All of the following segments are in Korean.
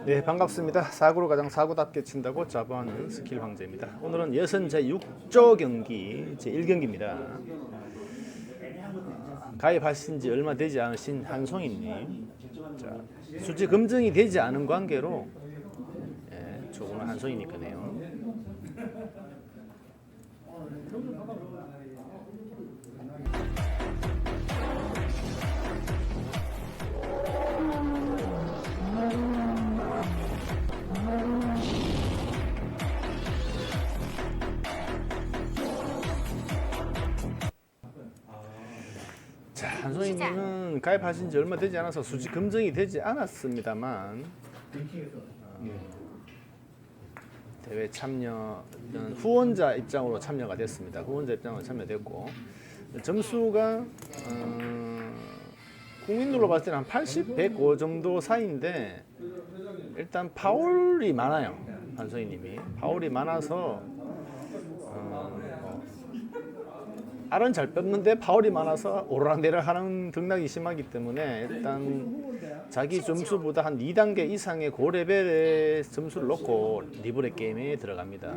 네, 반갑습니다. 사구로 가장 사구답게 친다고 자부하는 스킬 황제입니다. 오늘은 예선 제6조 경기 제1경기입니다. 가입하신 지 얼마 되지 않으신 한송이님, 수치 검증이 되지 않은 관계로 조금은 한송이님 거네요. 자, 한송이님은 가입하신 지 얼마 되지 않아서 수치 검증이 되지 않았습니다만 대회 참여는 후원자 입장으로 참여가 됐습니다. 후원자 입장으로 참여됐고 점수가 국민들로 봤을 때는 한 80, 105 정도 사이인데 일단 파울이 많아요. 한송이님이 파울이 많아서 알은 잘 뺐는데 파울이 많아서 오르락내리락하는 등락이 심하기 때문에 일단 자기 점수보다 한 2단계 이상의 고레벨의 점수를 놓고 리브레 게임에 들어갑니다.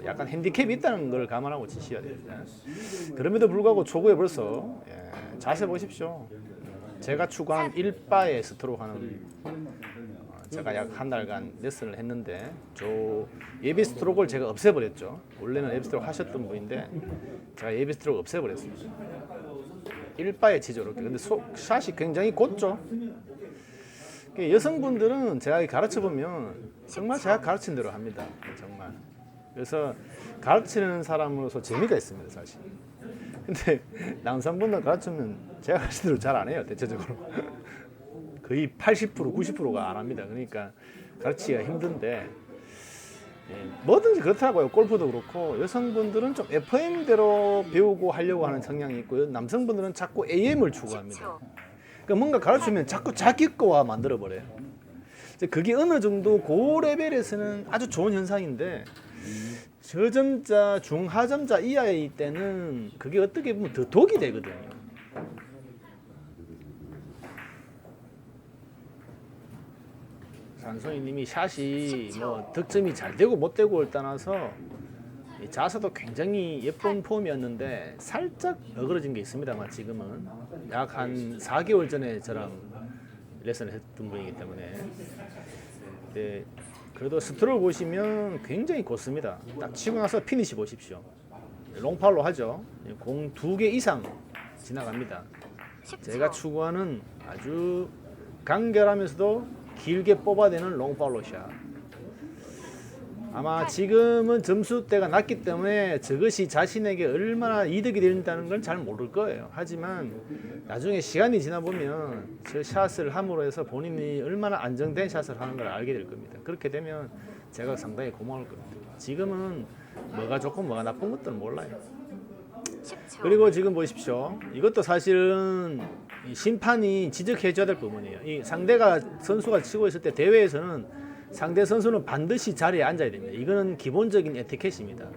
약간 핸디캡이 있다는 걸 감안하고 치셔야 됩니다. 그럼에도 불구하고 초구에 벌써 자세 보십시오. 제가 추구한 1바의 스트로크 하는 제가 약 한 달간 레슨을 했는데 예비 스트로크를 제가 없애버렸죠. 원래는 예비 스트로크 하셨던 분인데 제가 예비 스트로크 없애버렸습니다. 1바에 치죠 이렇게. 근데 샷이 굉장히 곧죠. 여성분들은 제가 가르쳐 보면 정말 제가 가르친 대로 합니다. 정말. 그래서 가르치는 사람으로서 재미가 있습니다, 사실. 근데 남성분들 가르치면 제가 가르친 대로 잘 안 해요, 대체적으로. 거의 80%, 90%가 안 합니다. 그러니까 가르치기가 힘든데 뭐든지 그렇더라고요. 골프도 그렇고 여성분들은 좀 FM대로 배우고 하려고 하는 성향이 있고 남성분들은 자꾸 AM을 추구합니다. 그러니까 뭔가 가르치면 자꾸 자기 거와 만들어버려요. 그게 어느 정도 고레벨에서는 아주 좋은 현상인데 저점자, 중하점자 이하일 때는 그게 어떻게 보면 더 독이 되거든요. 한송이님이 샷이 뭐 득점이 잘 되고 못 되고를 떠나서 자세도 굉장히 예쁜 폼이었는데 살짝 어그러진 게 있습니다만 지금은 약 한 4개월 전에 저랑 레슨을 했던 분이기 때문에 그래도 스트로크 보시면 굉장히 곧습니다. 딱 치고 나서 피니시 보십시오. 롱팔로 하죠. 공 2개 이상 지나갑니다. 제가 추구하는 아주 간결하면서도 길게 뽑아내는 롱팔로 샷. 아마 지금은 점수대가 낮기 때문에 저것이 자신에게 얼마나 이득이 된다는 건 잘 모를 거예요. 하지만 나중에 시간이 지나 보면 저 샷을 함으로 해서 본인이 얼마나 안정된 샷을 하는 걸 알게 될 겁니다. 그렇게 되면 제가 상당히 고마울 겁니다. 지금은 뭐가 좋고 뭐가 나쁜 것들은 몰라요. 그리고 지금 보십시오. 이것도 사실은 심판이 지적해 줘야 될 부분이에요. 이 상대가 선수가 치고 있을 때 대회에서는 상대 선수는 반드시 자리에 앉아야 됩니다. 이거는 기본적인 에티켓입니다.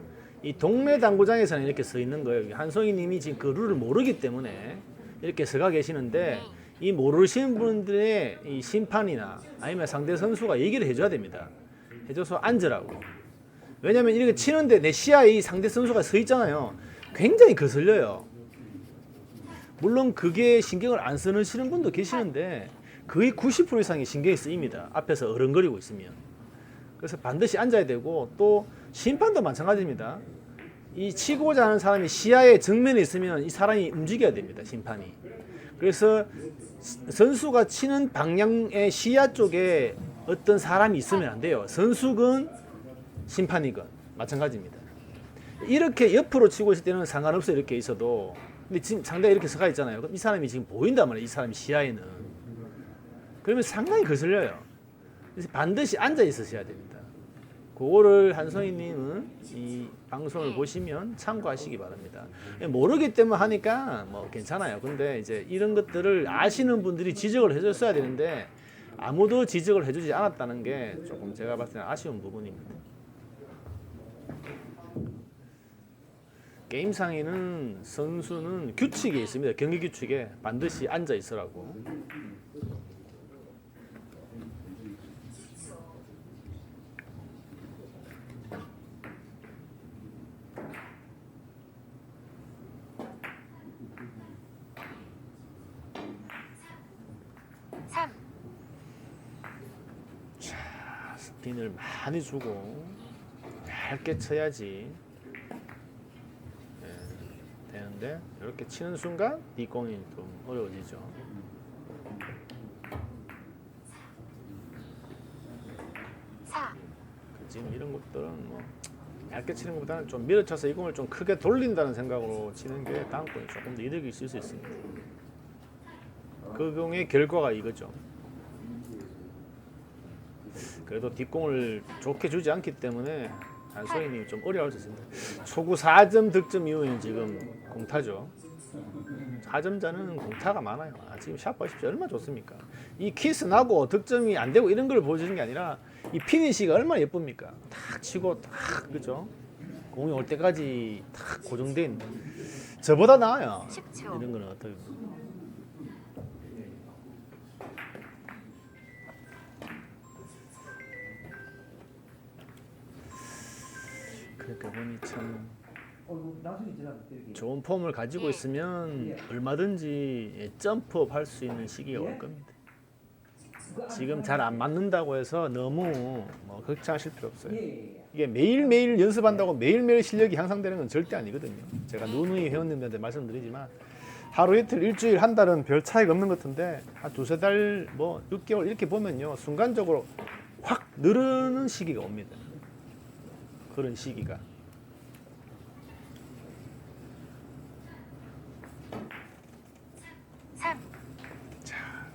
이 동네 당구장에서는 이렇게 서 있는 거예요. 한송이 님이 지금 그 룰을 모르기 때문에 이렇게 서가 계시는데 이 모르시는 분들의 이 심판이나 아니면 상대 선수가 얘기를 해줘야 됩니다. 해줘서 앉으라고. 왜냐면 이렇게 치는데 내 시야에 이 상대 선수가 서 있잖아요. 굉장히 거슬려요. 물론 그게 신경을 안 쓰시는 분도 계시는데 거의 90% 이상이 신경이 쓰입니다. 앞에서 어른거리고 있으면. 그래서 반드시 앉아야 되고 또 심판도 마찬가지입니다. 이 치고자 하는 사람이 시야의 정면에 있으면 이 사람이 움직여야 됩니다. 심판이. 그래서 선수가 치는 방향의 시야 쪽에 어떤 사람이 있으면 안 돼요. 선수건 심판이건 마찬가지입니다. 이렇게 옆으로 치고 있을 때는 상관없어요. 이렇게 있어도. 근데 지금 상대가 이렇게 서가 있잖아요. 그럼 이 사람이 지금 보인단 말이에요. 이 사람이 시야에는. 그러면 상당히 거슬려요. 그래서 반드시 앉아 있으셔야 됩니다. 그거를 한송이님은 이 방송을 보시면 참고하시기 바랍니다. 모르기 때문에 하니까 뭐 괜찮아요. 근데 이제 이런 것들을 아시는 분들이 지적을 해줬어야 되는데 아무도 지적을 해주지 않았다는 게 조금 제가 봤을 때는 아쉬운 부분입니다. 게임상에는 선수는 규칙이 있습니다. 경기 규칙에 반드시 앉아 있으라고. 3, 스핀을 많이 주고 얇게 쳐야지 되는데 이렇게 치는 순간 뒷공이 좀 어려워지죠. 4, 지금 이런 것들은 뭐 얇게 치는 것보다는 좀 밀어쳐서 이 공을 좀 크게 돌린다는 생각으로 치는 게 다음 공에 조금 더 이득이 있을 수 있습니다. 그 공의 결과가 이거죠. 그래도 뒷공을 좋게 주지 않기 때문에 한소희님이 좀 어려울 수 있습니다. 초구 4점 득점 이후에는 지금 공타죠. 4점자는 공타가 많아요. 지금 샷 보십시오. 얼마나 좋습니까? 이 키스 나고 득점이 안 되고 이런 걸 보여주는 게 아니라 이 피니시가 얼마나 예쁩니까? 탁 치고 탁 그죠? 공이 올 때까지 탁 고정돼 있는. 저보다 나아요. 10초. 이런 거는 어떻게 그러니까 보니 참 좋은 폼을 가지고 있으면 얼마든지 점프업 할 수 있는 시기가 올 겁니다. 지금 잘 안 맞는다고 해서 너무 뭐 걱정하실 필요 없어요. 이게 매일매일 연습한다고 매일매일 실력이 향상되는 건 절대 아니거든요. 제가 누누이 회원님들한테 말씀드리지만 하루 이틀 일주일 한 달은 별 차이가 없는 것 같은데 한 두세 달 뭐 6개월 이렇게 보면요 순간적으로 확 늘어는 시기가 옵니다. 그런 시기가.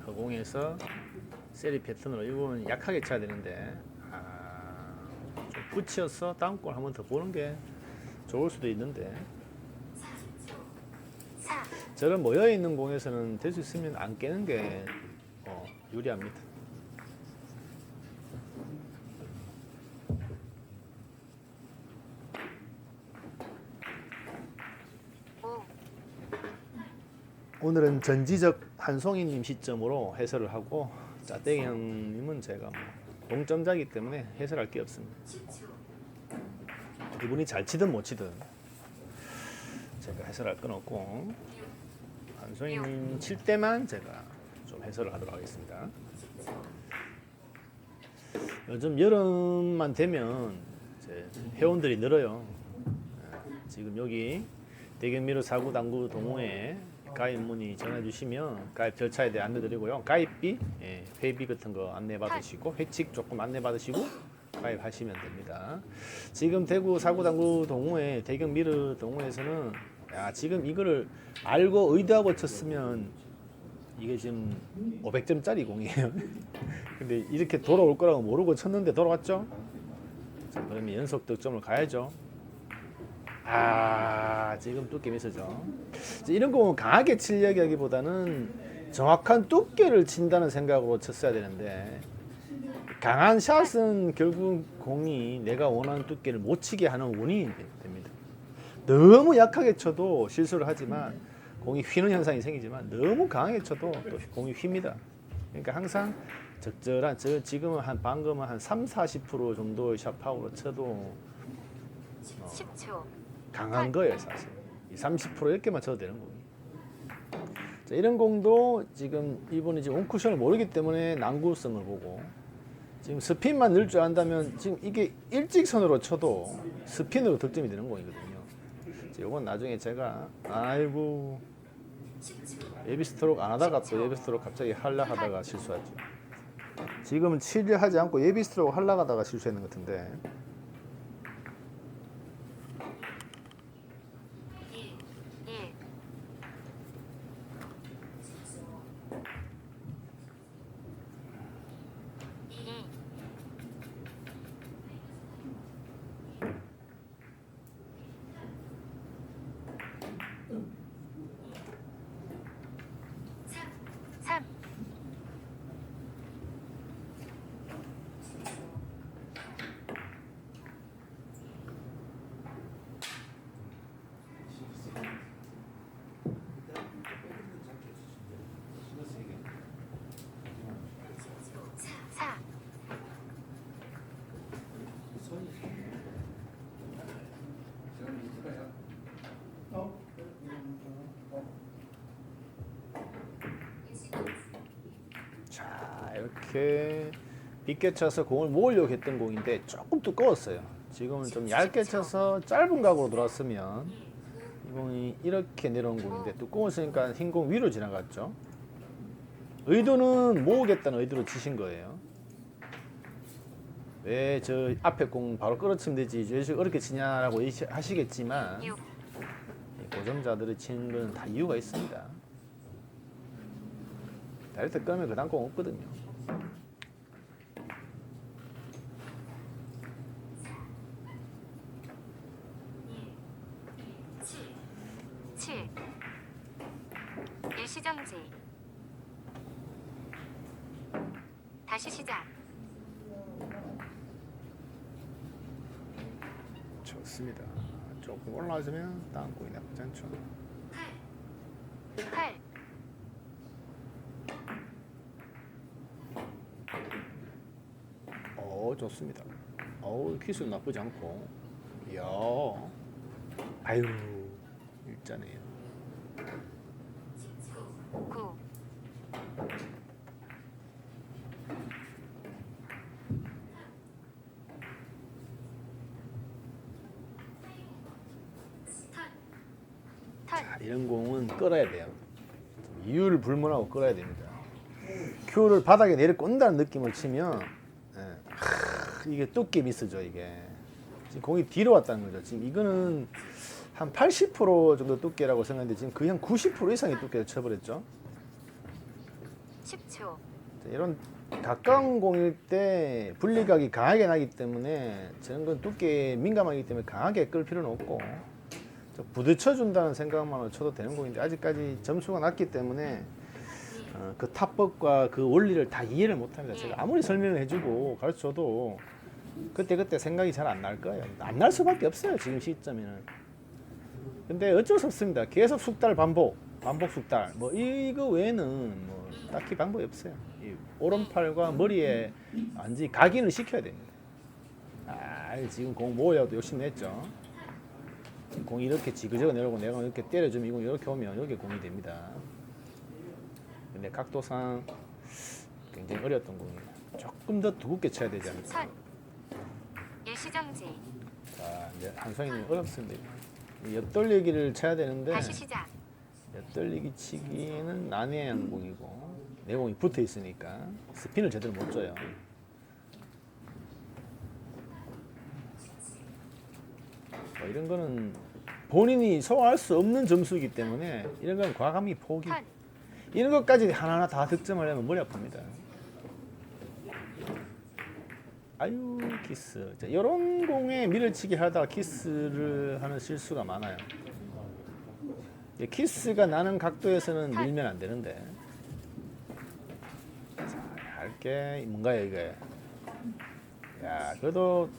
허공에서 세리 패턴으로 이건 약하게 쳐야 되는데 좀 붙여서 다음 걸 한번 더 보는 게 좋을 수도 있는데 저런 모여 있는 공에서는 될 수 있으면 안 깨는 게 유리합니다. 오늘은 전지적 한송이님 시점으로 해설을 하고 짜땡이 형님은 제가 뭐 동점자이기 때문에 해설할 게 없습니다. 이분이 잘 치든 못 치든 제가 해설할 건 없고 한송이님 칠 때만 제가 좀 해설을 하도록 하겠습니다. 요즘 여름만 되면 이제 회원들이 늘어요. 지금 여기 대경미로 사구 당구 동호회 가입 문의 전화 주시면 가입 절차에 대해 안내드리고요. 가입비, 회비 같은 거 안내 받으시고 회칙 조금 안내 받으시고 가입하시면 됩니다. 지금 대구 사구당구 동호회 대경 미르 동호회에서는 지금 이거를 알고 의도하고 쳤으면 이게 지금 500점짜리 공이에요. 근데 이렇게 돌아올 거라고 모르고 쳤는데 돌아왔죠? 자, 그러면 연속 득점을 가야죠. 지금 두께 미스죠. 이런 공은 강하게 치려기보다는 정확한 두께를 친다는 생각으로 쳤어야 되는데 강한 샷은 결국 공이 내가 원하는 두께를 못 치게 하는 원인이 됩니다. 너무 약하게 쳐도 실수를 하지만 공이 휘는 현상이 생기지만 너무 강하게 쳐도 또 공이 휩니다. 그러니까 항상 적절한 지금은 방금은 한 3-40% 정도의 샷 파워로 쳐도 10초. 강한 거예요 사실. 30% 이렇게만 쳐도 되는 거예요. 자, 이런 공도 지금 이분이 지금 온쿠션을 모르기 때문에 난구성을 보고 지금 스핀만 넣을 줄 안다면 지금 이게 일직선으로 쳐도 스핀으로 득점이 되는 공이거든요. 이건 나중에 제가 예비 스트로크 안 하다가 또 예비 스트로크 갑자기 하려고 하다가 실수하죠. 지금은 치려 하지 않고 예비 스트로크 하려고 하다가 실수했는 것 같은데 3, 자, 이렇게 빗게 쳐서 공을 모으려고 했던 공인데 조금 두꺼웠어요. 지금은 좀 얇게 쳐서 짧은 각으로 들어왔으면 이 공이 이렇게 내려온 공인데 두꺼웠으니까 흰 공 위로 지나갔죠. 의도는 모으겠다는 의도로 치신 거예요. 왜 저 앞에 공 바로 끌어치면 되지 왜 이렇게 어렵게 치냐라고 하시겠지만 6, 고정자들이 치는 건 다 이유가 있습니다. 다이렉트 끄면 그다음 공 없거든요. 7, 일시정지. 다시 시작. 좋습니다. 조금 올라가면 다음 공이 나쁘지 않죠. 8, 좋습니다. 키스 나쁘지 않고. 이야. 아유, 일자네요. 9, 턴, 이런 공은 끌어야 돼요. 이유를 불문하고 끌어야 됩니다. 큐를 바닥에 내려 꼰다는 느낌을 치면 이게 두께 미스죠. 이게 지금 공이 뒤로 왔다는 거죠. 지금 이거는 한 80% 정도 두께라고 생각했는데 지금 거의 한 90% 이상의 두께를 쳐버렸죠. 10초. 이런 가까운 공일 때 분리각이 강하게 나기 때문에 저런 건 두께에 민감하기 때문에 강하게 끌 필요는 없고 부딪혀 준다는 생각만으로 쳐도 되는 공인데 아직까지 점수가 낮기 때문에 그 타법과 그 원리를 다 이해를 못합니다. 제가 아무리 설명을 해주고 가르쳐도 그때 생각이 잘 안 날 거예요. 안 날 수밖에 없어요. 지금 시점에는. 근데 어쩔 수 없습니다. 계속 숙달 반복 숙달 뭐 이거 외에는 뭐 딱히 방법이 없어요. 이 오른팔과 머리에 완전히 각인을 시켜야 됩니다. 지금 공 모으려고 열심히 했죠. 공이 이렇게 지그재그 내려오고 내가 이렇게 때려주면 이공 이렇게 오면 여기 공이 됩니다. 근데 각도상 굉장히 어려웠던 공이에요. 조금 더 두껍게 쳐야 되지 않을까. 선, 일시정지. 자, 이제 한성이는 어렵습니다. 옆돌리기를 쳐야 되는데 다시 시작. 옆돌리기 치기는 난해한 공이고 내 공이 붙어 있으니까 스핀을 제대로 못 줘요. 이런 거는 본인이 소화할 수 없는 점수이기 때문에 이런 건 과감히 포기. 턴, 이런 것까지 하나하나 다 득점하려면 머리 아픕니다. 아유 키스. 이런 공에 밀어치기 하다가 키스를 하는 실수가 많아요. 키스가 나는 각도에서는 밀면 안 되는데. 자, 얇게 뭔가요 이게? 야, 그래도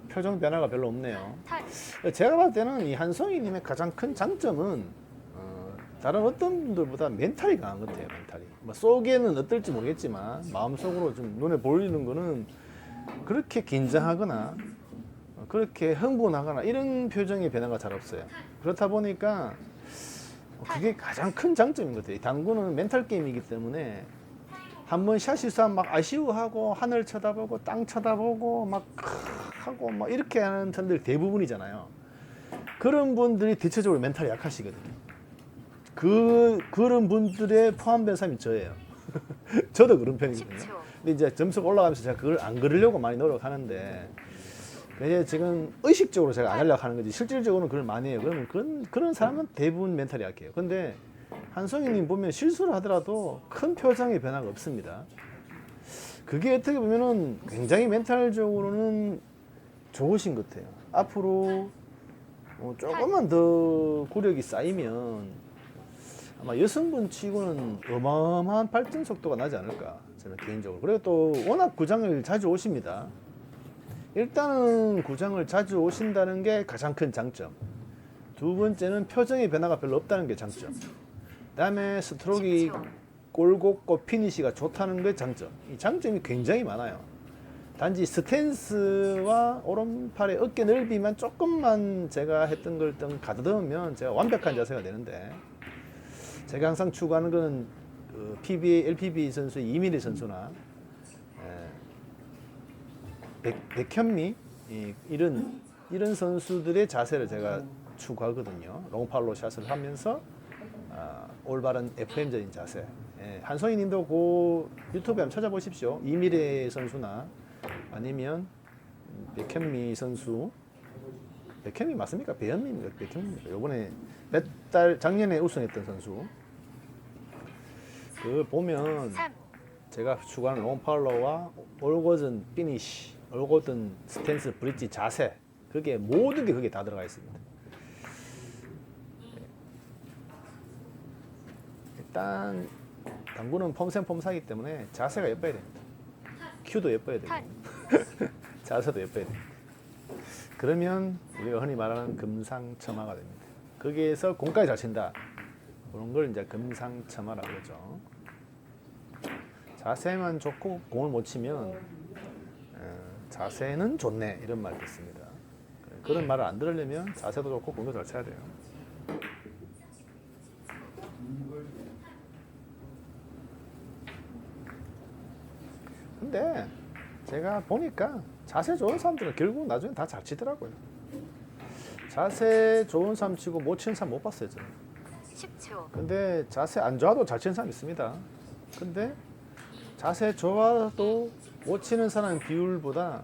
표정 변화가 별로 없네요. 턴, 제가 봤을 때는 이 한성희님의 가장 큰 장점은 다른 어떤 분들보다 멘탈이 강한 것 같아요. 멘탈이. 뭐 속에는 어떨지 모르겠지만 마음속으로 좀 눈에 보이는 거는 그렇게 긴장하거나 그렇게 흥분하거나 이런 표정의 변화가 잘 없어요. 그렇다 보니까 그게 가장 큰 장점인 것 같아요. 당구는 멘탈 게임이기 때문에 한번 샷 실수하면 막 아쉬워하고 하늘 쳐다보고 땅 쳐다보고 막 하고 막 이렇게 하는 사람들이 대부분이잖아요. 그런 분들이 대체적으로 멘탈이 약하시거든요. 그런 분들에 포함된 사람이 저예요. 저도 그런 편이거든요. 10초. 근데 이제 점수가 올라가면서 제가 그걸 안 그러려고 많이 노력하는데 그게 지금 의식적으로 제가 안 하려고 하는 거지 실질적으로는 그걸 많이 해요. 그러면 그런 사람은 대부분 멘탈이 약해요. 근데 한성희님 보면 실수를 하더라도 큰 표정의 변화가 없습니다. 그게 어떻게 보면은 굉장히 멘탈적으로는 좋으신 것 같아요. 앞으로 조금만 더 구력이 쌓이면 아마 여성분 치고는 어마어마한 발전 속도가 나지 않을까 저는 개인적으로. 그리고 또 워낙 구장을 자주 오십니다. 일단은 구장을 자주 오신다는 게 가장 큰 장점. 두 번째는 표정의 변화가 별로 없다는 게 장점. 그다음에 스트로크가 10초. 골곱고 피니시가 좋다는 게 장점. 이 장점이 굉장히 많아요. 단지 스탠스와 오른팔의 어깨 넓이만 조금만 제가 했던 걸 가다듬으면 제가 완벽한 자세가 되는데 제가 항상 추구하는 건 그 PBA, LPB 선수 이민희 선수나 백현미 이런 선수들의 자세를 제가 추구하거든요. 롱팔로 샷을 하면서 올바른 FM적인 자세. 한성희님도 그 유튜브에 한번 찾아보십시오. 이미래 선수나 아니면 백현미 선수. 백현미 맞습니까? 배현미입니까? 백현미입니까? 요번에 작년에 우승했던 선수. 그 보면 3, 제가 추구하는 롱팔로와 올고든 피니시, 올고든 스탠스 브릿지 자세, 그게 모든 게 그게 다 들어가 있습니다. 일단 당구는 폼생폼사이기 때문에 자세가 예뻐야 됩니다. 큐도 예뻐야 됩니다. 자세도 예뻐야 됩니다. 그러면 우리가 흔히 말하는 금상첨화가 됩니다. 거기에서 공까지 잘 친다. 그런 걸 이제 금상첨화라고 그러죠. 자세만 좋고 공을 못 치면 자세는 좋네 이런 말이 있습니다. 그런 말을 안 들으려면 자세도 좋고 공도 잘 쳐야 돼요. 근데 제가 보니까 자세 좋은 사람들은 결국 나중에 다 잘 치더라고요. 자세 좋은 사람 치고 못 치는 사람 못 봤어요 저는. 10초. 근데 자세 안 좋아도 잘 치는 사람 있습니다. 근데 자세 좋아도 못 치는 사람 비율보다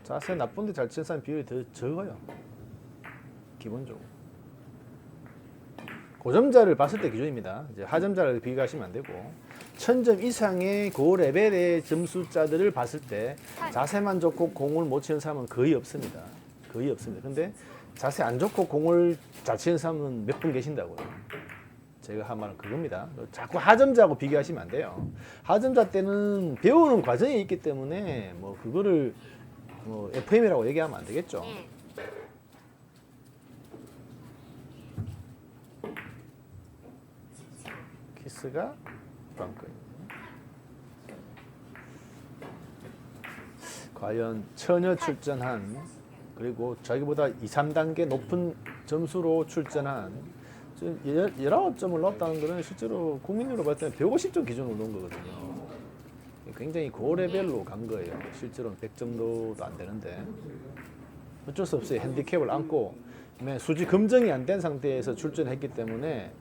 자세 나쁜데 잘 치는 사람 비율이 더 적어요. 기본적으로. 고점자를 봤을 때 기준입니다. 이제 하점자를 비교하시면 안 되고 1000점 이상의 그 레벨의 점수자들을 봤을 때 자세만 좋고 공을 못 치는 사람은 거의 없습니다. 거의 없습니다. 근데 자세 안 좋고 공을 잘 치는 사람은 몇 분 계신다고요. 제가 한 말은 그겁니다. 자꾸 하점자하고 비교하시면 안 돼요. 하점자 때는 배우는 과정이 있기 때문에 뭐 그거를 뭐 FM이라고 얘기하면 안 되겠죠. 1, 키스가 프랑크. 과연 처녀 출전한 그리고 자기보다 2, 3단계 높은 점수로 출전한 19점을 넣었다는 것은 실제로 국민으로 봤을 때 150점 기준으로 넣은 거거든요. 굉장히 고레벨로 간 거예요. 실제로는 100점도 안 되는데 어쩔 수 없어요. 핸디캡을 안고 수지 검증이 안 된 상태에서 출전했기 때문에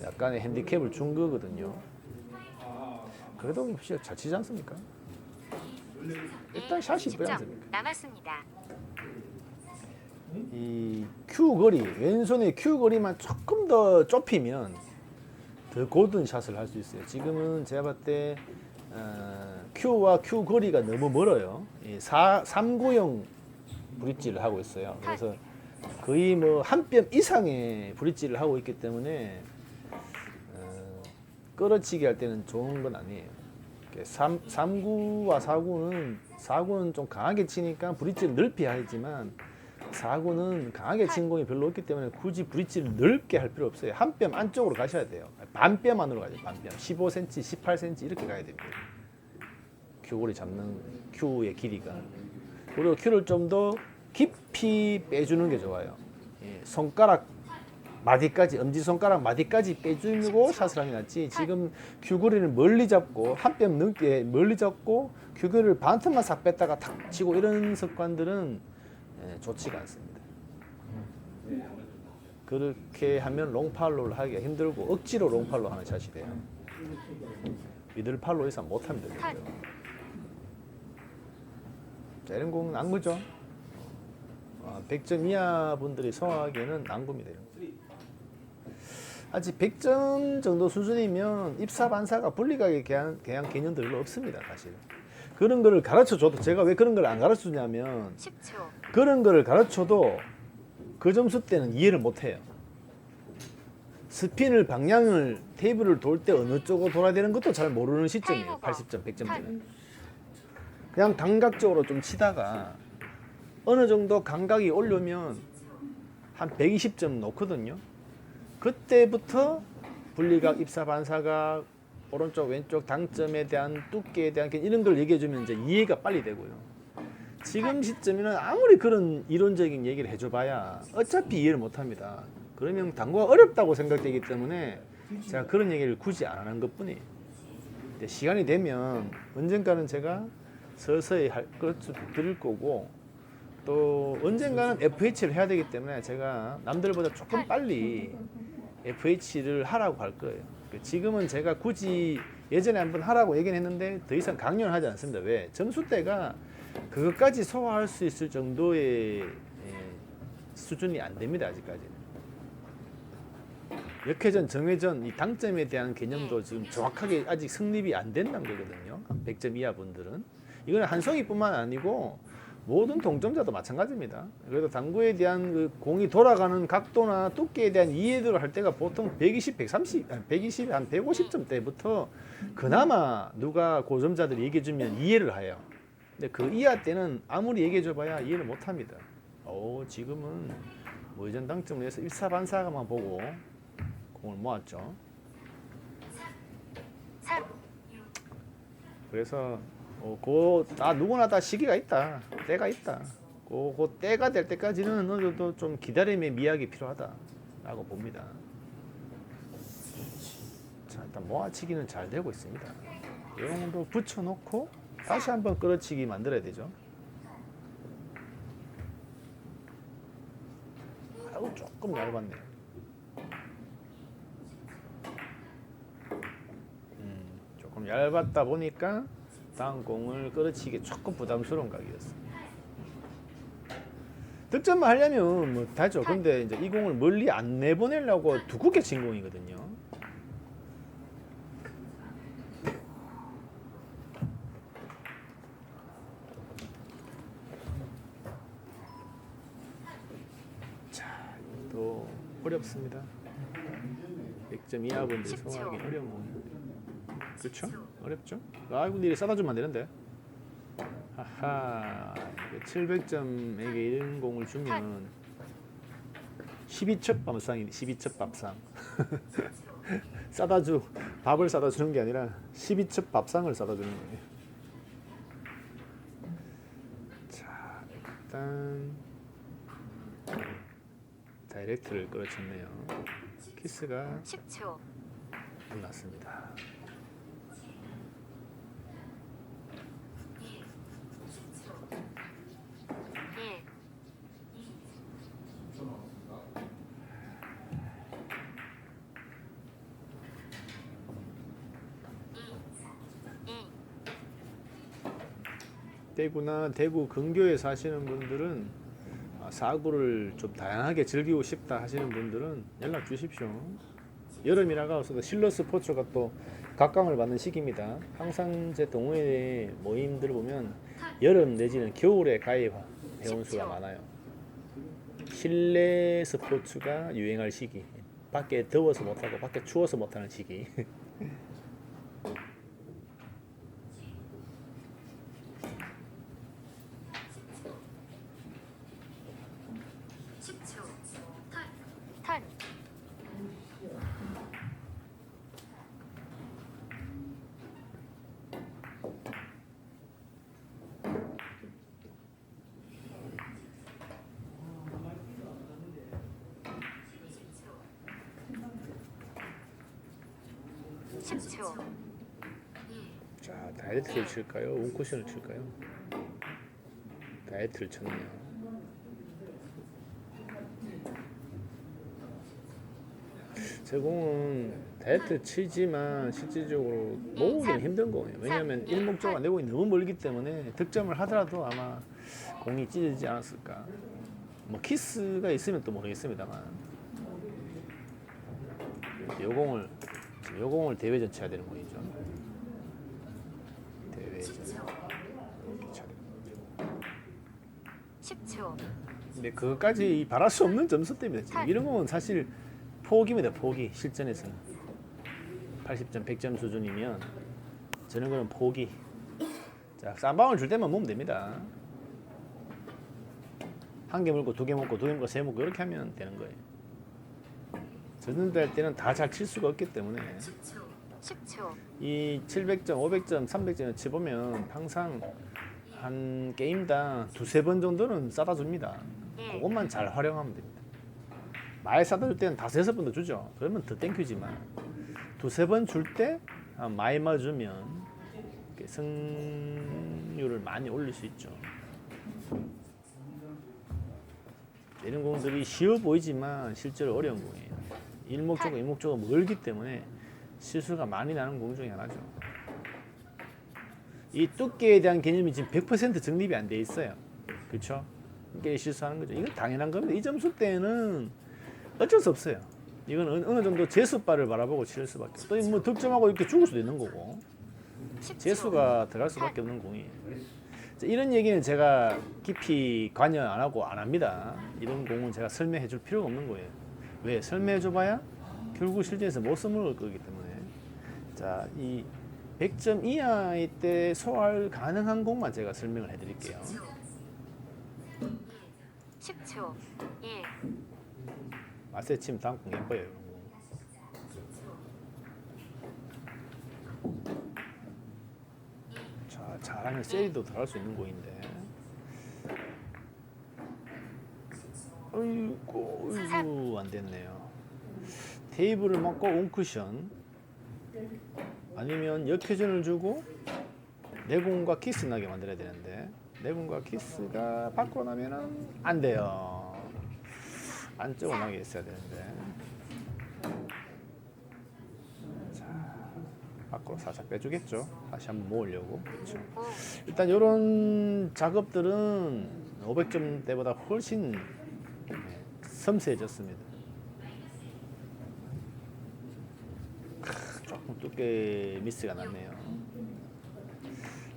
약간의 핸디캡을 준 거거든요. 그래도 잘 치지 않습니까? 일단 샷이 이쁘지 10점 않습니까? 남았습니다. 이 큐 거리, 왼손의 큐 거리만 조금 더 좁히면 더 고든 샷을 할 수 있어요. 지금은 제가 봤을 때 큐와 큐 거리가 너무 멀어요. 3구형 브릿지를 하고 있어요. 그래서 거의 뭐 한 뼘 이상의 브릿지를 하고 있기 때문에 끌어치기 할 때는 좋은 건 아니에요. 3구와 4구는 좀 강하게 치니까 브릿지를 넓게 하지만 4구는 강하게 친 공이 별로 없기 때문에 굳이 브릿지를 넓게 할 필요 없어요. 한 뼘 안쪽으로 가셔야 돼요. 반 뼘 안으로 가야 돼요. 반 뼘. 15cm, 18cm 이렇게 가야 됩니다. 큐골이 잡는 큐의 길이가. 그리고 큐를 좀 더 깊이 빼주는 게 좋아요. 손가락 마디까지, 엄지손가락 마디까지 빼주고 샷을 하는 게 낫지. 지금 큐거리를 멀리 잡고 한 뼘 넘게 멀리 잡고 큐거리를 반 틈만 싹 뺐다가 탁 치고 이런 습관들은 좋지가 않습니다. 그렇게 하면 롱팔로를 하기가 힘들고 억지로 롱팔로 하는 샷이 돼요. 미들팔로 이상 못하면 되겠고요. 자, 이런 공은 앙구죠. 100점 이하 분들이 소화하기에는 앙구입니다. 아직 100점 정도 수준이면 입사 반사가 분리가게 대한 개념도 별로 없습니다. 사실 그런 거를 가르쳐줘도 제가 왜 그런 걸 안 가르쳐주냐면 10초. 그런 거를 가르쳐도 그 점수 때는 이해를 못해요. 스핀을 방향을 테이블을 돌 때 어느 쪽으로 돌아야 되는 것도 잘 모르는 시점이에요. 80점, 100점 때는. 그냥 감각적으로 좀 치다가 어느 정도 감각이 오려면 한 120점 놓거든요. 그때부터 분리각, 입사 반사각, 오른쪽 왼쪽 당점에 대한 두께에 대한 이런 걸 얘기해 주면 이제 이해가 빨리 되고요. 지금 시점에는 아무리 그런 이론적인 얘기를 해줘봐야 어차피 이해를 못합니다. 그러면 당구가 어렵다고 생각되기 때문에 제가 그런 얘기를 굳이 안 하는 것뿐이에요. 근데 시간이 되면 언젠가는 제가 서서히 드릴 거고, 또 언젠가는 FH를 해야 되기 때문에 제가 남들보다 조금 빨리 FH를 하라고 할 거예요. 지금은 제가 굳이 예전에 한번 하라고 얘기는 했는데 더 이상 강요는 하지 않습니다. 왜? 점수대가 그것까지 소화할 수 있을 정도의 수준이 안 됩니다. 아직까지는. 역회전, 정회전, 이 당점에 대한 개념도 지금 정확하게 아직 성립이 안 된다는 거거든요. 100점 이하 분들은. 이거는 한송이뿐만 아니고 모든 동점자도 마찬가지입니다. 그래도 당구에 대한 그 공이 돌아가는 각도나 두께에 대한 이해도를 할 때가 보통 120, 130, 120, 한 150점 대부터 그나마 누가 고점자들이 얘기해주면 이해를 해요. 근데 그 이하 때는 아무리 얘기해줘봐야 이해를 못합니다. 지금은 무회전 당점을 해서 일사반사가만 보고 공을 모았죠. 그래서 누구나 다 시기가 있다, 때가 있다. 그 때가 될 때까지는 어느 정도 좀 기다림의 미학이 필요하다라고 봅니다. 자, 일단 모아치기는 잘 되고 있습니다. 이 정도 붙여놓고 다시 한번 끌어치기 만들어야 되죠. 조금 얇았네요. 조금 얇았다 보니까 다음 공을 끌어치기 조금 부담스러운 각이었어요. 득점만 하려면 뭐 다죠. 근데 이제 이 공을 멀리 안 내보내려고 두껍게 친 공이거든요. 자, 또 어렵습니다. 100점 이하 분들이 소화하기 어려운 공이에요. 그렇죠? 어렵죠? 아이고, 니네 싸다 주면 안 되는데. 하하, 700점에게 이런 공을 주면 12첩 밥상이 12첩 밥상. 밥을 싸다 주는 게 아니라 12첩 밥상을 싸다 주는 거예요. 자, 일단 다이렉트를 끌어쳤네요. 키스가 10초. 끝났습니다. 대구나 대구 근교에 사시는 분들은 사구를 좀 다양하게 즐기고 싶다 하시는 분들은 연락 주십시오. 여름이라고 해서 실내 스포츠가 또 각광을 받는 시기입니다. 항상 제 동호회 모임들을 보면 여름 내지는 겨울에 가입 회원 수가 많아요. 실내 스포츠가 유행할 시기, 밖에 더워서 못하고 밖에 추워서 못하는 시기. 10초. 자, 다이어트를 칠까요? 온쿠션을 칠까요? 다이어트를 쳤네요. 제 공은 다이어트 치지만 실질적으로 모으기는 힘든 거예요. 왜냐하면 일목적으로 내 공이 너무 멀기 때문에 득점을 하더라도 아마 공이 찢어지지 않았을까. 뭐 키스가 있으면 또 모르겠습니다만 요 공을 대회전 쳐야 되는 공이죠. 대회전 이렇게 쳐야 되는 거죠. 10초. 근데 그것까지 바랄 수 없는 점수 때문에 이런 건 사실 포기입니다. 포기. 실전에서는 80점, 100점 수준이면 저런 거는 포기. 자, 쌈방을 줄 때만 모으면 됩니다. 한 개 물고 두 개 먹고 두 개 먹고 세 개 먹고 이렇게 하면 되는 거예요. 젖는다 할 때는 다 잘 칠 수가 없기 때문에 10초. 이 700점, 500점, 300점을 치보면 항상 한 게임당 두세 번 정도는 싸다 줍니다. 그것만 잘 활용하면 됩니다. 많이 싸다 줄 때는 다섯, 여섯 번도 주죠. 그러면 더 땡큐지만 두세 번 줄 때 많이 맞으면 승률을 많이 올릴 수 있죠. 이런 공들이 쉬워 보이지만 실제로 어려운 공이에요. 일목적으로 일목적으로 멀기 때문에 실수가 많이 나는 공 중에 하나죠. 이 두께에 대한 개념이 지금 100% 정립이 안 돼 있어요. 그렇죠? 이게 실수하는 거죠. 이건 당연한 겁니다. 이 점수 때는 어쩔 수 없어요. 이건 어느 정도 재수바를 바라보고 칠 수밖에 없어요. 또 뭐 득점하고 이렇게 죽을 수도 있는 거고 10초. 재수가 들어갈 수밖에 없는 공이에요. 이런 얘기는 제가 깊이 관여 안 하고 안 합니다. 이런 공은 제가 설명해 줄 필요가 없는 거예요. 왜? 설명해 줘봐야 결국 실전에서 못 써먹을 거기 때문에. 자, 이 100점 이하일 때 소화를 가능한 공만 제가 설명을 해드릴게요. 10초. 1. 맛에 침 다음 공 예뻐요. 이런 거. 자, 잘하면 세리도 들어갈 수 있는 공인데. 어이구, 안 됐네요. 테이블을 맞고 온쿠션. 아니면 역회전을 주고 내공과 키스 나게 만들어야 되는데 내공과 키스가 받고 나면은 안 돼요. 안쪽으로 나게 있어야 되는데. 자, 밖으로 살짝 빼주겠죠. 다시 한번 모으려고. 그렇죠. 일단 이런 작업들은 500점 때보다 훨씬 섬세해졌습니다. 조금 두께 미스가 났네요.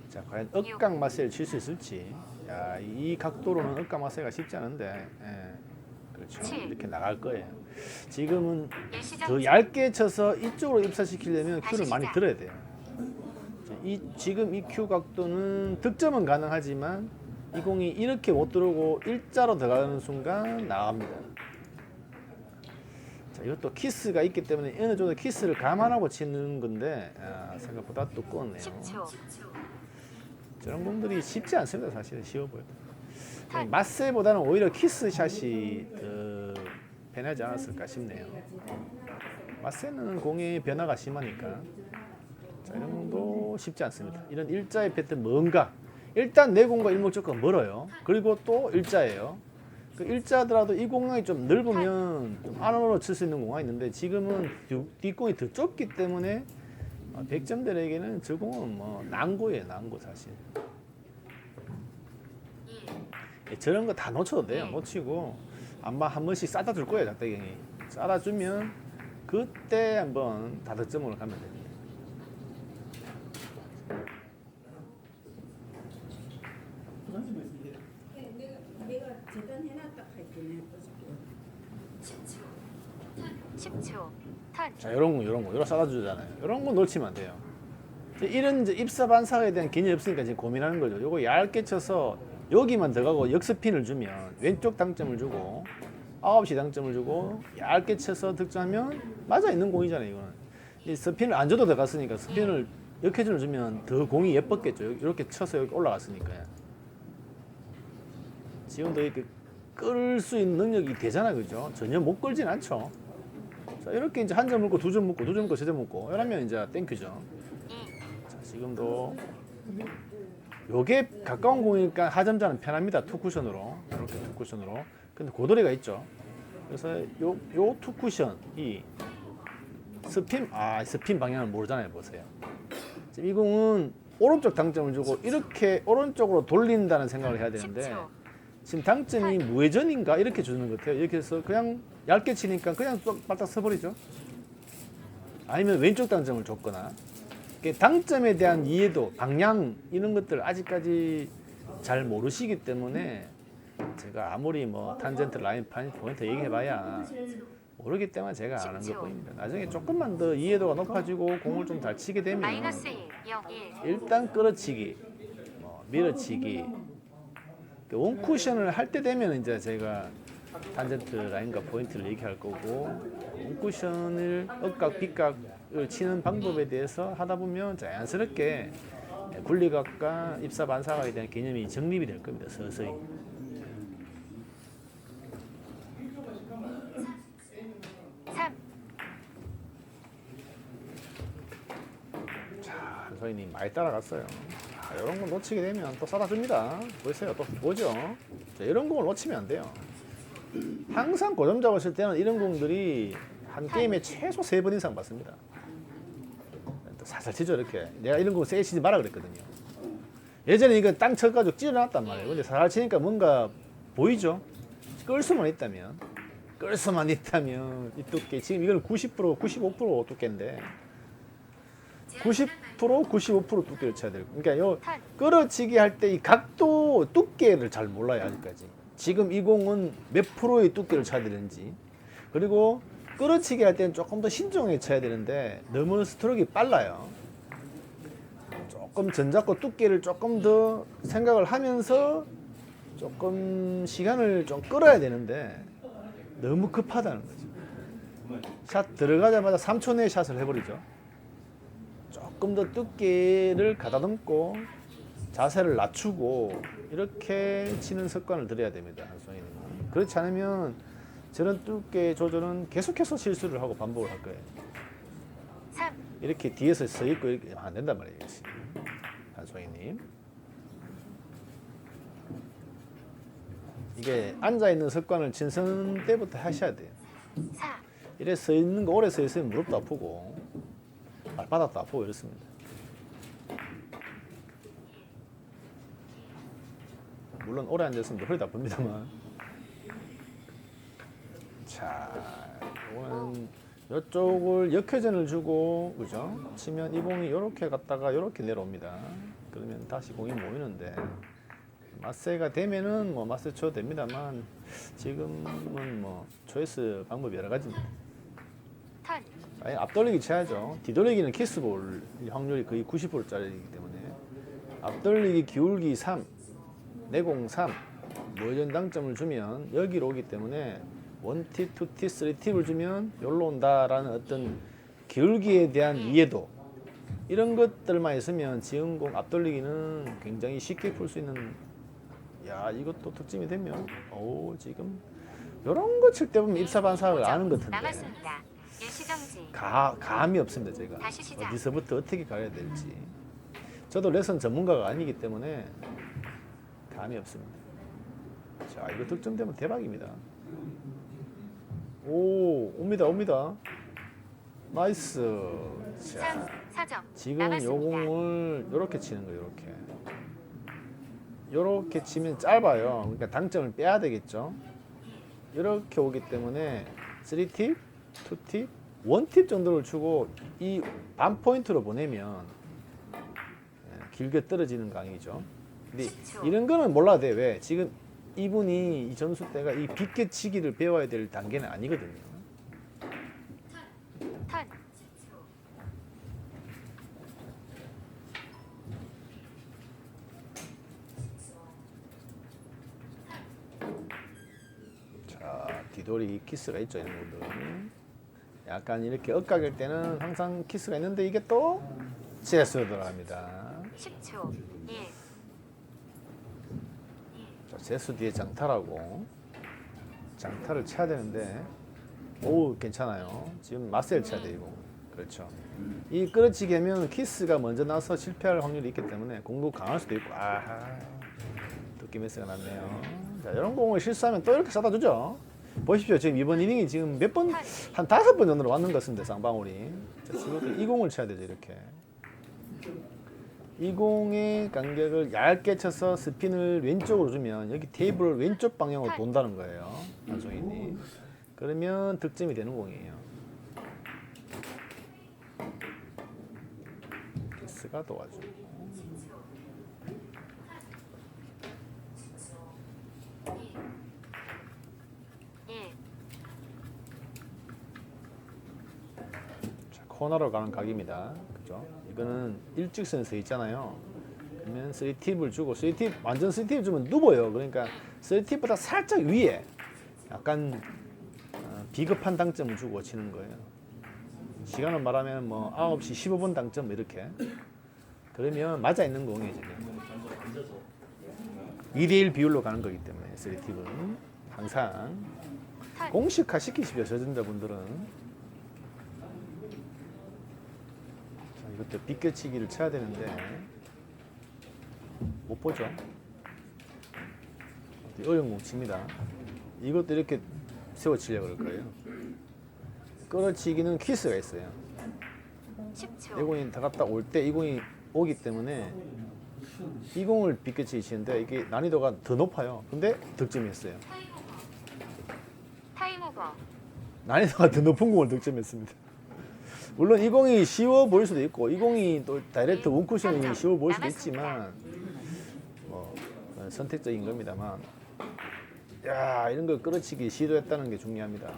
자, 과연 억각 마세를 칠 수 있을지. 야, 이 각도로는 억각 마세가 쉽지 않은데, 그렇죠. 이렇게 나갈 거예요. 지금은 더 얇게 쳐서 이쪽으로 입사시키려면 큐를 많이 들어야 돼요. 지금 이 큐 각도는 득점은 가능하지만 이 공이 이렇게 못 들어오고 일자로 들어가는 순간 나갑니다. 자, 이것도 키스가 있기 때문에 어느 정도 키스를 감안하고 치는 건데 생각보다 두꺼웠네요. 10초. 저런 공들이 쉽지 않습니다. 사실은 쉬워 보여요. 맛세보다는 오히려 키스샷이 더 편하지 않았을까 싶네요. 맛세는 공의 변화가 심하니까. 자, 이런 공도 쉽지 않습니다. 이런 일자의 패턴 뭔가 일단 내 공과 일목적과 멀어요. 그리고 또 일자예요. 그 일자더라도 이 공간이 좀 넓으면 좀 안으로 칠 수 있는 공간이 있는데 지금은 뒷공이 더 좁기 때문에 100점들에게는 저 공은 뭐 난고예요. 난고 사실. 저런 거 다 놓쳐도 돼요. 놓치고 아마 한 번씩 싸다 줄 거예요. 작대경이. 싸다 주면 그때 한번 다득점으로 가면 됩니다. 내가 재단해놨다 할게. 10초. 턴. 자, 이런 싸다 주잖아요. 이런 거 놓치면 안 돼요. 이런 이제 입사 반사에 대한 개념이 없으니까 지금 고민하는 거죠. 요거 얇게 쳐서 여기만 들어가고 역스핀을 주면 왼쪽 당점을 주고 9시 당점을 주고 얇게 쳐서 득점하면 맞아 있는 공이잖아요. 이거는 이 스핀을 안 줘도 들어갔으니까 스핀을 역회전을 주면 더 공이 예뻤겠죠. 이렇게 쳐서 여기 올라갔으니까요. 지금도 이렇게 끌 수 있는 능력이 되잖아, 그죠? 전혀 못 끌진 않죠. 자, 이렇게 이제 한 점 먹고 두 점 먹고 두 점 먹고 세 점 먹고 이러면 이제 땡큐죠. 자, 지금도 요게 가까운 공이니까 하점자는 편합니다. 투쿠션으로 이렇게 투쿠션으로. 근데 고도리가 있죠. 그래서 요 투쿠션 이 스핀 방향을 모르잖아요. 보세요. 지금 이 공은 오른쪽 당점을 주고 이렇게 오른쪽으로 돌린다는 생각을 해야 되는데 지금 당점이 무회전인가 이렇게 주는 것 같아요. 이렇게 해서 그냥 얇게 치니까 그냥 바닥 서버리죠. 아니면 왼쪽 당점을 줬거나 당점에 대한 이해도, 방향 이런 것들 아직까지 잘 모르시기 때문에 제가 아무리 뭐 탄젠트, 라인, 포인트 얘기해봐야 모르기 때문에 제가 안 하는 것뿐입니다. 나중에 조금만 더 이해도가 높아지고 공을 좀 잘 치게 되면 마이너스 1. 0. 1. 일단 끌어치기, 밀어치기, 원쿠션을 할 때 되면 이제 제가 탄젠트, 라인과 포인트를 얘기할 거고 원쿠션을 억각, 빗각을 치는 방법에 대해서 하다 보면 자연스럽게 분리각과 입사 반사각에 대한 개념이 정립이 될 겁니다. 서서히. 한소희님 많이 따라갔어요. 이런 거 놓치게 되면 또 싸다 줍니다. 보세요. 또 뭐죠? 자, 이런 공을 놓치면 안 돼요. 항상 고점 잡았을 때는 이런 공들이 한 게임에 최소 3번 이상 받습니다. 살살 치죠 이렇게. 내가 이런 거 세게 치지 마라 그랬거든요. 예전에 이거 땅 쳐가지고 찢어놨단 말이에요. 근데 살살 치니까 뭔가 보이죠? 끌 수만 있다면 이 두께 지금 이건 90% 95% 두께인데 90% 95% 두께를 쳐야 돼요. 그러니까 요 끌어치기 할 때 이 각도 두께를 잘 몰라요 아직까지. 지금 이 공은 몇 프로의 두께를 쳐야 되는지, 그리고 끌어치기 할 때는 조금 더 신중하게 쳐야 되는데 너무 스트로크가 빨라요. 조금 전잡고 두께를 조금 더 생각을 하면서 조금 시간을 좀 끌어야 되는데 너무 급하다는 거죠. 샷 들어가자마자 3초 내에 샷을 해버리죠. 조금 더 두께를 가다듬고 자세를 낮추고 이렇게 치는 습관을 들여야 됩니다. 한소희는. 그렇지 않으면 저런 두께 조절은 계속해서 실수를 하고 반복을 할 거예요. 3, 이렇게 뒤에서 서 있고 이렇게 안 된단 말이에요. 한소희님. 이게 앉아 있는 습관을 친선 때부터 하셔야 돼요. 4, 이래 서 있는 거 오래 서 있으면 무릎도 아프고 발바닥도 아프고 이렇습니다. 물론 오래 앉았으면 허리도 아픕니다만. 자, 이거는 이쪽을 역회전을 주고, 그죠? 치면 이 공이 이렇게 갔다가 이렇게 내려옵니다. 그러면 다시 공이 모이는데, 맞세가 되면은 뭐 맞세 쳐도 됩니다만, 지금은 뭐 초이스 방법이 여러 가지입니다. 턴, 아니, 앞돌리기 쳐야죠. 뒤돌리기는 키스볼 확률이 거의 90%짜리이기 때문에. 앞돌리기 기울기 3, 내공 3, 무회전 당점을 주면 여기로 오기 때문에 1팁, 2팁, 3팁을 주면 여기로 온다라는 어떤 기울기에 대한 이해도, 이런 것들만 있으면 지은공 앞돌리기는 굉장히 쉽게 풀 수 있는, 야, 이것도 득점이 되면 지금 이런 거 칠 때 보면 일사반사를 아는 것 같은데 남았습니다. 일시정지. 감이 없습니다. 제가 다시 시작. 어디서부터 어떻게 가야 될지. 저도 레슨 전문가가 아니기 때문에 감이 없습니다. 자, 이거 득점되면 대박입니다. 오, 옵니다. 나이스. 자, 3, 4점. 지금 남았습니다. 요 공을 요렇게 치는 거예요. 요렇게 치면 짧아요. 그러니까 당점을 빼야 되겠죠. 이렇게 오기 때문에 3팁, 2팁, 1팁 정도를 주고 이 반 포인트로 보내면 길게 떨어지는 강이죠. 근데 이런 거는 몰라도 돼. 왜? 지금 이분이 이 점수 때가 이 빗게 치기를 배워야 될 단계는 아니거든요. 턴, 자, 뒤돌이 키스가 있죠. 이런 분들은. 약간 이렇게 엇각일 때는 항상 키스가 있는데 이게 또 제스로 들어갑니다. 10초. 1, 자, 제수 뒤에 장타라고. 장타를 쳐야 되는데, 오, 괜찮아요. 지금 맞세를 쳐야 돼, 이거. 그렇죠. 이 끌어치기 하면 키스가 먼저 나서 실패할 확률이 있기 때문에 공도 강할 수도 있고, 아하, 두께 매스가 났네요. 자, 이런 공을 실수하면 또 이렇게 쏟아 주죠. 보십시오. 지금 이번 이닝이 지금 몇 번, 한 5번 정도로 왔는 것 같습니다, 쌍방울이. 자, 지금 이 공을 쳐야 되죠, 이렇게. 이 공의 간격을 얇게 쳐서 스핀을 왼쪽으로 주면 여기 테이블을 왼쪽 방향으로 돈다는 거예요. 한송이님. 그러면 득점이 되는 공이에요. 키스가 도와주고. 1, 자, 코너로 가는 각입니다. 그죠? 이거는 일직선에 서 있잖아요. 그러면 3팁을 주고, 3팁, 완전 3팁 주면 누워요. 그러니까 3팁보다 살짝 위에 약간 비겁한 당점을 주고 치는 거예요. 시간을 말하면 뭐 9시 15분 당점 이렇게. 그러면 맞아 있는 공이에요, 지금. 2대1 비율로 가는 거기 때문에 3팁은 항상 공식화 시키십시오, 저전자분들은. 이것도 비껴치기를 쳐야 되는데 못 보죠. 어려운 공 칩니다. 이것도 이렇게 세워치려고 그럴 거예요. 끌어치기는 키스가 있어요. 10초. 이 공이 다갔다 올 때 이 공이 오기 때문에 이 공을 비껴치기 치는데 이게 난이도가 더 높아요. 근데 득점했어요. 타임 오버. 난이도가 더 높은 공을 득점했습니다. 물론 이 공이 쉬워 보일 수도 있고 이 공이 또 다이렉트 원쿠션이 쉬워 보일 수도 있지만 뭐 선택적인 겁니다만 야 이런 걸 끌어치기 시도했다는 게 중요합니다.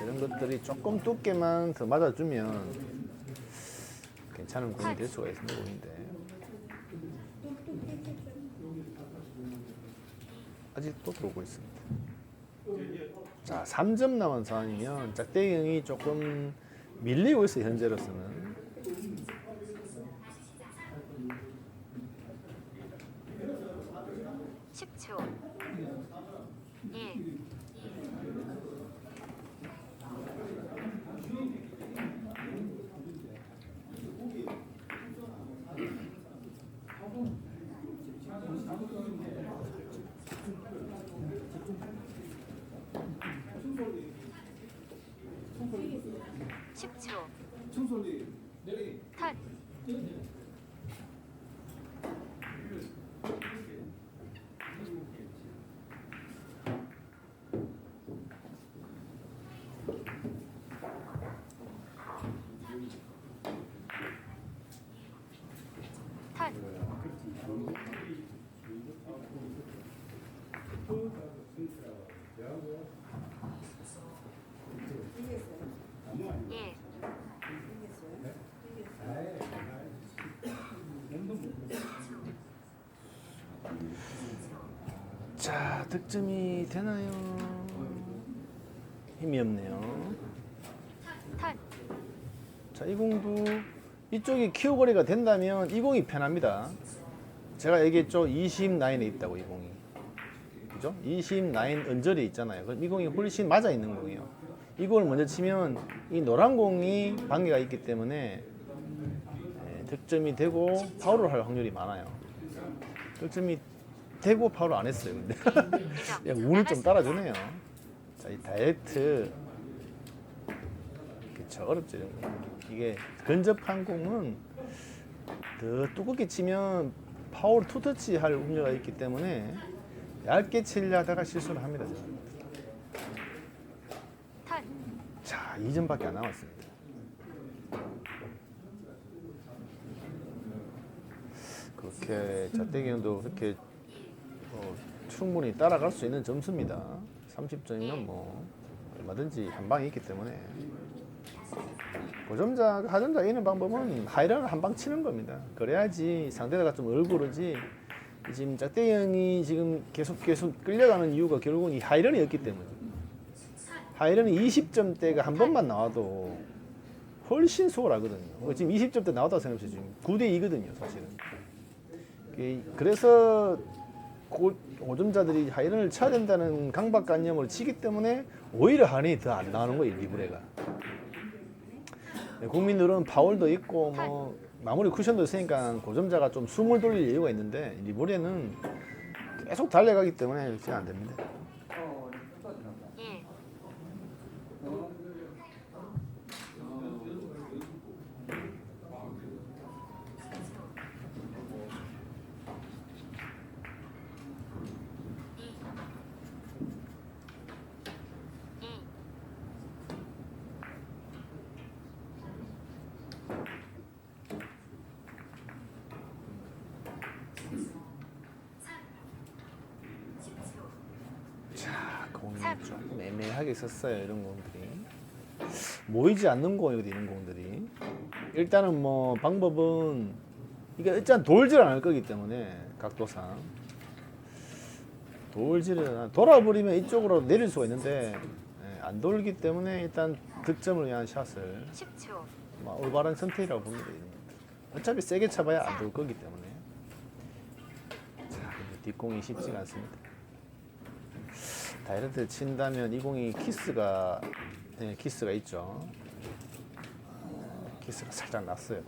이런 것들이 조금 두께만 더 맞아주면 괜찮은 공이 될 수가 있는 공인데 아직도 들어오고 있습니다. 자, 3점 남은 상황이면 짝대기 형이 조금 밀리고 있어요. 현재로서는. 초 1. 컷. 컷. 예. 자, 득점이 되나요? 힘이 없네요. 컷. 자, 이 공도 이쪽이 키워거리가 된다면 이 공이 편합니다. 제가 얘기했죠. 29에 있다고 이 공이. 그죠? 29 언저리 있잖아요. 그럼 이 공이 훨씬 맞아 있는 공이에요. 이 공을 먼저 치면 이 노란 공이 관계가 있기 때문에 득점이 되고 파울을 할 확률이 많아요. 득점이 되고 파울을 안 했어요. 근데 야, 운이 좀 따라주네요. 자, 이 다이렉트 그쵸, 어렵죠. 이런 거. 이게 근접한 공은 더 두껍게 치면 파울 투터치 할 우려가 있기 때문에 얇게 치려다가 실수를 합니다. 컷. 자, 2점밖에 안 남았습니다. 그렇게 잣대기 형도 그렇게 충분히 따라갈 수 있는 점수입니다. 30점이면 뭐 얼마든지 한 방이 있기 때문에 고점자, 하점자가 이기는 방법은 하이런을 한 방 치는 겁니다. 그래야지 상대가 좀 얼굴르지. 지금 짝대기 형이 지금 계속 끌려가는 이유가 결국은 이 하이런이었기 때문에 하이런은 20점대가 한 번만 나와도 훨씬 수월하거든요. 지금 20점대 나왔다고 생각해보세요. 지금 9대2거든요 사실은. 그래서 고점자들이 하이런을 쳐야 된다는 강박관념을 치기 때문에 오히려 하이런이 더 안 나오는 거예요. 리브레가. 국민들은 파울도 있고 뭐 마무리 쿠션도 있으니까 고점자가 좀 숨을 돌릴 이유가 있는데 리브레는 계속 달려가기 때문에 그냥 안 됩니다. 예. 자, 공이 조금 애매하게 썼어요. 이런 공들이 모이지 않는 공이거든요. 이런 공들이 일단은 뭐 방법은 이게 일단 돌질 않을 거기 때문에 각도상 돌질을 돌아버리면 이쪽으로 내릴 수가 있는데 안 돌기 때문에 일단 득점을 위한 샷을 10초. 올바른 선택이라고 봅니다. 어차피 세게 쳐봐야 안 돌 거기 때문에. 자, 뒷공이 쉽지가 않습니다. 다이렉트 친다면 이 공이 키스가 있죠. 키스가 살짝 났어요.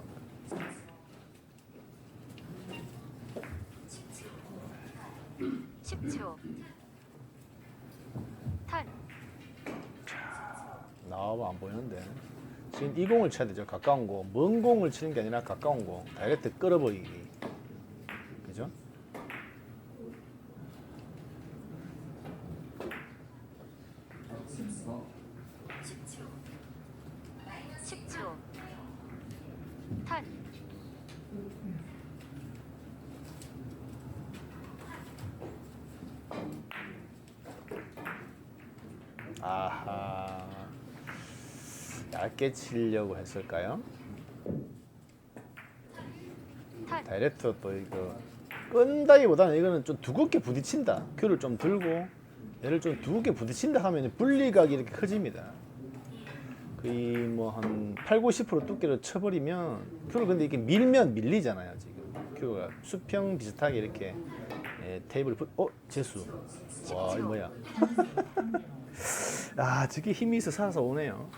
10초. 턴. 나와봐 안 보이는데. 지금 이 공을 쳐야 되죠. 가까운 공. 먼 공을 치는 게 아니라 가까운 공. 다이렉트 끌어버리기. 그죠? 십초. 턴. 아하. 얇게 치려고 했을까요? 턴. 다이렉트 또 이거 끈다기보다는 이거는 좀 두껍게 부딪힌다. 큐를 좀 들고 얘를 좀 두껍게 부딪힌다 하면 분리각이 이렇게 커집니다. 거의 뭐 한 8, 90% 두께로 쳐버리면 큐를 근데 이렇게 밀면 밀리잖아요. 지금 큐가 수평 비슷하게 이렇게 테이블 재수. 와 이거 뭐야? 아 저게 힘이 있어 살아서 오네요.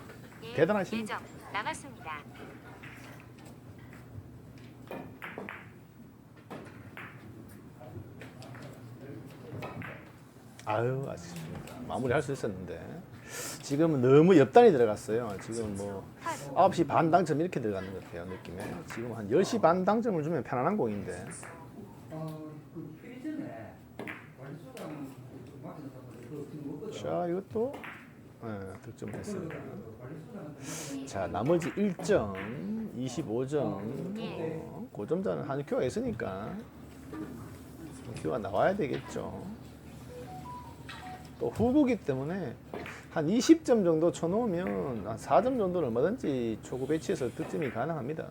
예, 대단하십니다. 4점 남았습니다. 아유 아쉽습니다. 마무리할 수 있었는데 지금은 너무 옆단이 들어갔어요. 지금 뭐 9시 반 당점 이렇게 들어가는 것 같아요 느낌에. 지금 한 10시 반 당점을 주면 편안한 공인데. 자 이것도 득점 됐습니다. 자 나머지 1점 25점 고점자는 한 큐가 있으니까 큐가 나와야 되겠죠. 또 후구기 때문에 한 20점 정도 쳐놓으면 한 4점 정도는 얼마든지 초구 배치해서 득점이 가능합니다.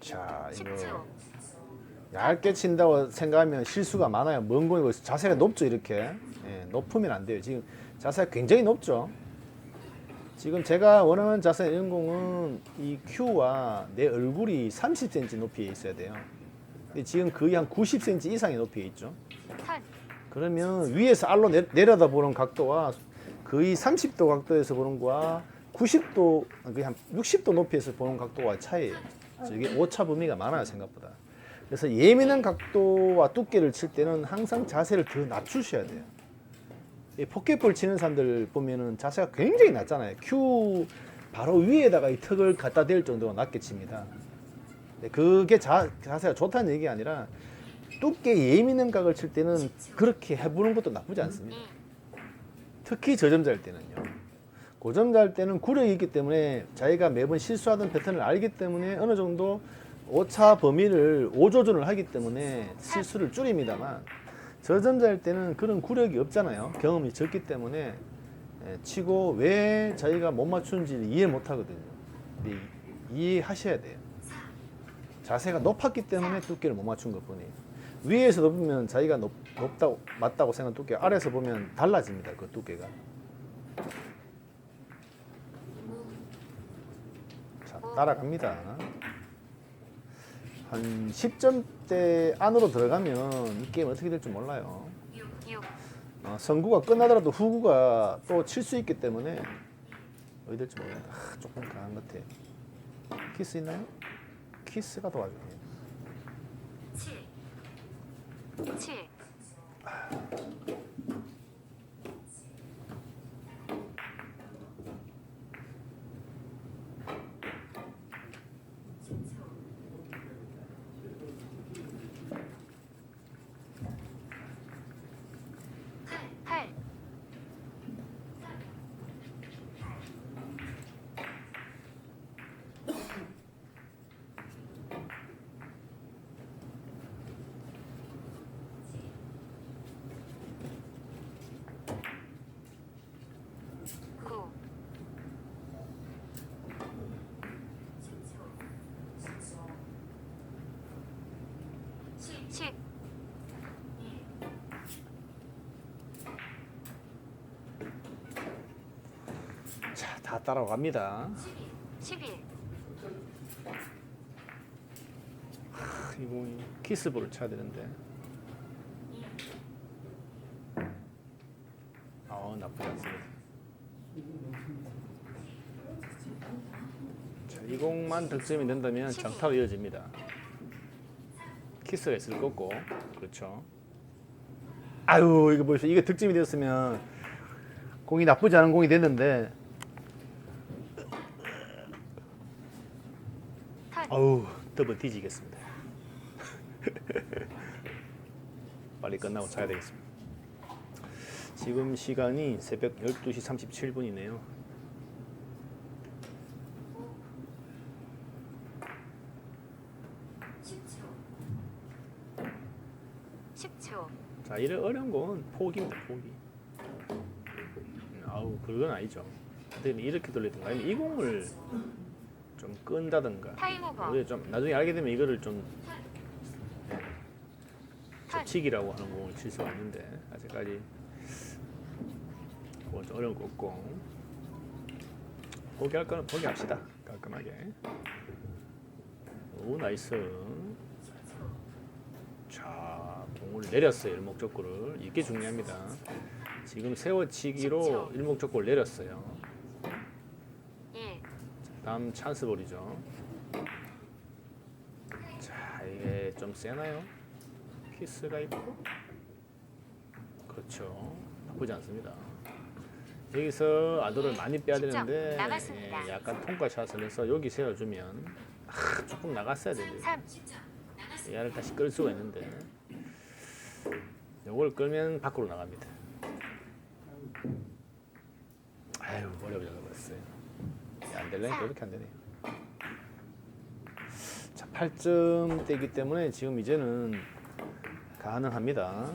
자 이거 10초. 얇게 친다고 생각하면 실수가 많아요. 먼 공이고 자세가 높죠 이렇게. 높으면 안 돼요. 지금 자세가 굉장히 높죠. 지금 제가 원하는 자세 이런 공은 이 큐와 내 얼굴이 30cm 높이에 있어야 돼요. 근데 지금 거의 한 90cm 이상의 높이에 있죠. 턴. 그러면 위에서 알로 내려다 보는 각도와 거의 30도 각도에서 보는 거와 90도, 거의 한 60도 높이에서 보는 각도와 차이예요. 이게 오차 범위가 많아요 생각보다. 그래서 예민한 각도와 두께를 칠 때는 항상 자세를 더 낮추셔야 돼요. 이 포켓볼 치는 사람들 보면은 자세가 굉장히 낮잖아요. 큐 바로 위에다가 이 턱을 갖다 댈 정도가 낮게 칩니다. 그게 자세가 좋다는 얘기가 아니라 두께 예민한 각을 칠 때는 그렇게 해보는 것도 나쁘지 않습니다. 특히 저점자일 때는요. 고점자일 때는 구력이 있기 때문에 자기가 매번 실수하던 패턴을 알기 때문에 어느 정도 오차 범위를 오조준을 하기 때문에 실수를 줄입니다만 저점자일 때는 그런 구력이 없잖아요. 경험이 적기 때문에 치고 왜 자기가 못 맞추는지를 이해 못 하거든요. 근데 이해하셔야 돼요. 자세가 높았기 때문에 두께를 못 맞춘 것 뿐이에요. 위에서 높으면 자기가 높다고 맞다고 생각한 두께, 아래에서 보면 달라집니다. 그 두께가. 자, 따라갑니다. 한 10점대 안으로 들어가면 이 게임 어떻게 될지 몰라요. 6. 선구가 끝나더라도 후구가 또 칠 수 있기 때문에 어디 될지 모르겠다. 조금 강한 것 같아요. 키스 있나요? 키스가 도와줘요. 7. 팔. 구. 10. 자, 다 따라갑니다. 11. 이 공이 키스볼을 쳐야 되는데. 나쁘지 않습니다. 자, 이 공만 득점이 된다면 정타로 이어집니다. 키스가 있을 거고, 그렇죠. 아유, 이거 보십시오. 이게 득점이 되었으면 공이 나쁘지 않은 공이 됐는데, 아우, 더블 뒤지겠습니다. 빨리 끝나고 자야 되겠습니다. 지금 시간이 새벽 12시 37분이네요. 자, 이런 어려운 건 포기입니다. 포기. 아우, 그건 아니죠. 근데 이렇게 돌리든가 아니면 이 공을 좀 끈다든가. 타임오버. 좀 나중에 알게 되면 이거를 좀 칩치기라고 하는 공을 칠 수가 있는데 아직까지 그건 좀 어려운 거 없고, 포기할 거는 포기합시다. 깔끔하게. 오, 나이스. 자, 공을 내렸어요. 일목적구를. 이게 중요합니다. 지금 세워치기로 일목적구를 내렸어요. 1. 다음 찬스볼이죠. 자, 이게 좀 세나요? 키스가 있고, 그렇죠. 나쁘지 않습니다. 여기서 아도를 많이 빼야 되는데 나갔습니다. 약간 통과 샷을 해서 여기 세워주면 조금 나갔어야 되는데 3. 얘를 다시 끌 수가 있는데 요걸 끌면 밖으로 나갑니다. 아유, 어려워져 버렸어요. 안 될래니까 이렇게 안 되네요. 자, 8점대이기 때문에 지금 이제는 가능합니다.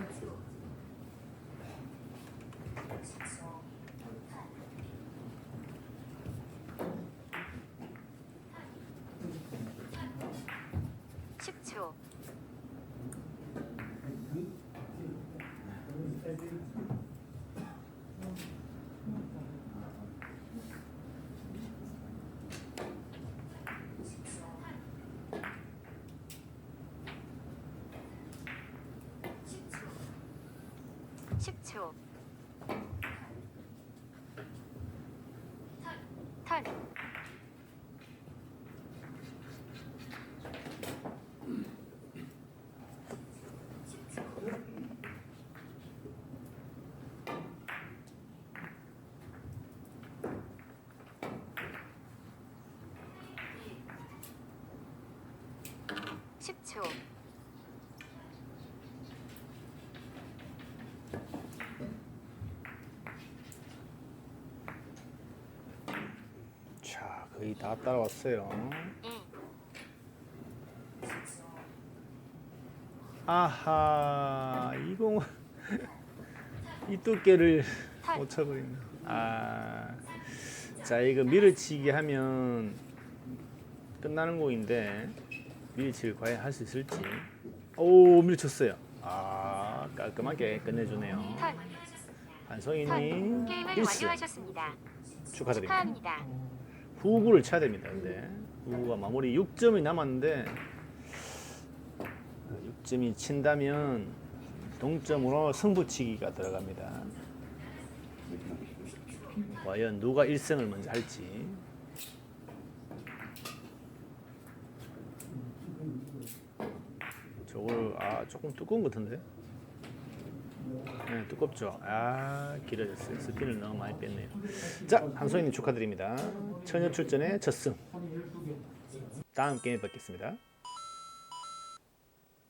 턴. 10초. 자, 거의 다 따라왔어요. 2. 아하, 이 공은 이 두께를 턴. 못 쳐버리네. 아, 자, 이거 밀어치기 하면 끝나는 공인데 밀칠 과연 할 수 있을지. 오, 밀쳤어요. 아, 깔끔하게 끝내주네요. 턴. 한성인이 게임을 1승 완료하셨습니다. 축하드립니다. 축하합니다. 후구를 쳐야 됩니다. 근데 후구가 마무리 6점이 남았는데 6점이 친다면 동점으로 승부치기가 들어갑니다. 과연 누가 1승을 먼저 할지. 저걸 조금 두꺼운 것 같은데. 네, 두껍죠. 길어졌어요. 스핀을 너무 많이 뺐네요. 자, 한소희님 축하드립니다. 처녀 출전의 첫 승. 다음 게임에 뵙겠습니다.